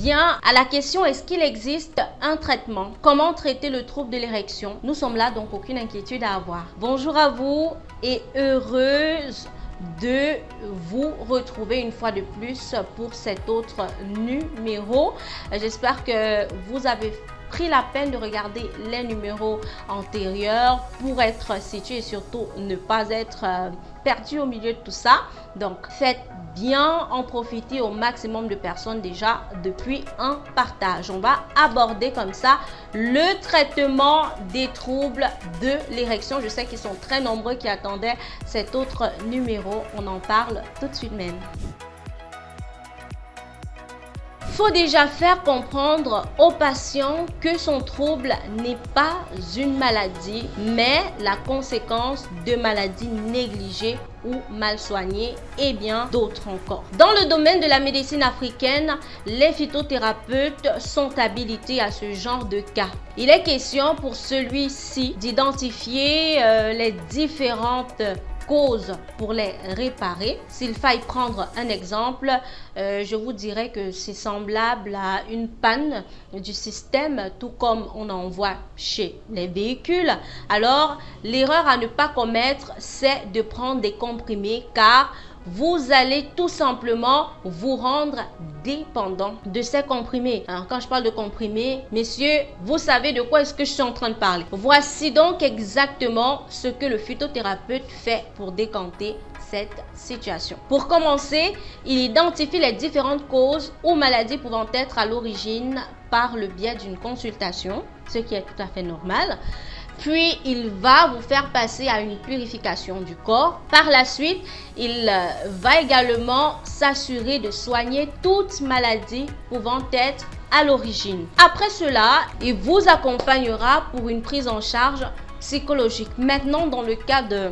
Bien, à la question est-ce qu'il existe un traitement? Comment traiter le trouble de l'érection? Nous sommes là, donc aucune inquiétude à avoir. Bonjour à vous et heureuse de vous retrouver une fois de plus pour cet autre numéro. J'espère que vous avez pris la peine de regarder les numéros antérieurs pour être situé et surtout ne pas être perdu au milieu de tout ça. Donc faites bien en profiter au maximum de personnes déjà depuis un partage. On va aborder comme ça le traitement des troubles de l'érection. Je sais qu'ils sont très nombreux qui attendaient cet autre numéro. On en parle tout de suite même. Il faut déjà faire comprendre au patient que son trouble n'est pas une maladie, mais la conséquence de maladies négligées ou mal soignées et bien d'autres encore. Dans le domaine de la médecine africaine, les phytothérapeutes sont habilités à ce genre de cas. Il est question pour celui-ci d'identifier les différentes causes pour les réparer. S'il faille prendre un exemple, je vous dirais que c'est semblable à une panne du système, tout comme on en voit chez les véhicules. Alors, l'erreur à ne pas commettre, c'est de prendre des comprimés car vous allez tout simplement vous rendre dépendant de ces comprimés. Alors, quand je parle de comprimés, messieurs, vous savez de quoi est-ce que je suis en train de parler. Voici donc exactement ce que le phytothérapeute fait pour décanter cette situation. Pour commencer, il identifie les différentes causes ou maladies pouvant être à l'origine par le biais d'une consultation, ce qui est tout à fait normal. Puis, il va vous faire passer à une purification du corps. Par la suite, il va également s'assurer de soigner toute maladie pouvant être à l'origine. Après cela, il vous accompagnera pour une prise en charge psychologique. Maintenant, dans le cas de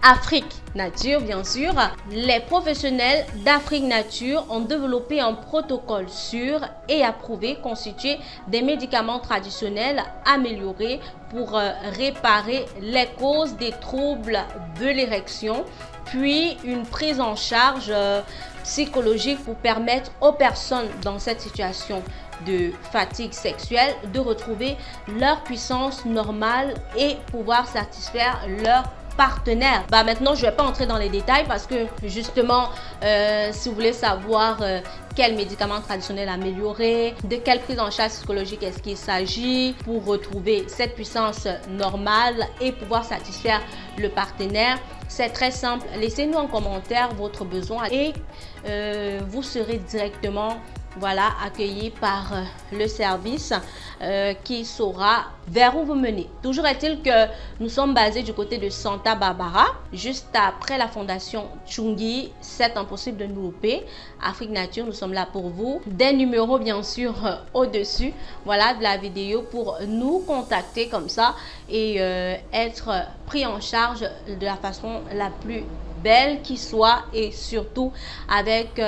Afrique Nature, bien sûr, les professionnels d'Afrique Nature ont développé un protocole sûr et approuvé constitué des médicaments traditionnels améliorés pour réparer les causes des troubles de l'érection, puis une prise en charge psychologique pour permettre aux personnes dans cette situation de fatigue sexuelle de retrouver leur puissance normale et pouvoir satisfaire leur partenaire. Maintenant, je vais pas entrer dans les détails parce que justement, si vous voulez savoir quel médicament traditionnel améliorer, de quelle prise en charge psychologique est-ce qu'il s'agit pour retrouver cette puissance normale et pouvoir satisfaire le partenaire, c'est très simple. Laissez-nous en commentaire votre besoin et vous serez directement accueilli par le service qui saura vers où vous menez. Toujours est-il que nous sommes basés du côté de Santa Barbara, juste après la fondation Tchungi. C'est impossible de nous louper. Afrique Nature, nous sommes là pour vous. Des numéros bien sûr au-dessus de la vidéo pour nous contacter comme ça et être pris en charge de la façon la plus belle qui soit et surtout avec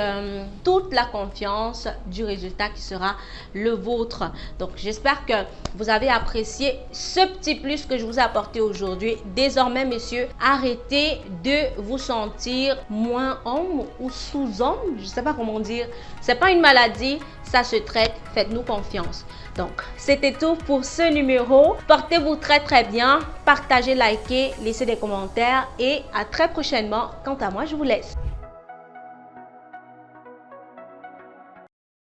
toute la confiance du résultat qui sera le vôtre. Donc j'espère que vous avez apprécié ce petit plus que je vous ai apporté aujourd'hui. Désormais messieurs, arrêtez de vous sentir moins homme ou sous-homme, je sais pas comment dire. C'est pas une maladie, ça se traite, faites-nous confiance. Donc, c'était tout pour ce numéro. Portez-vous très très bien. Partagez, likez, laissez des commentaires et à très prochainement. Quant à moi, je vous laisse.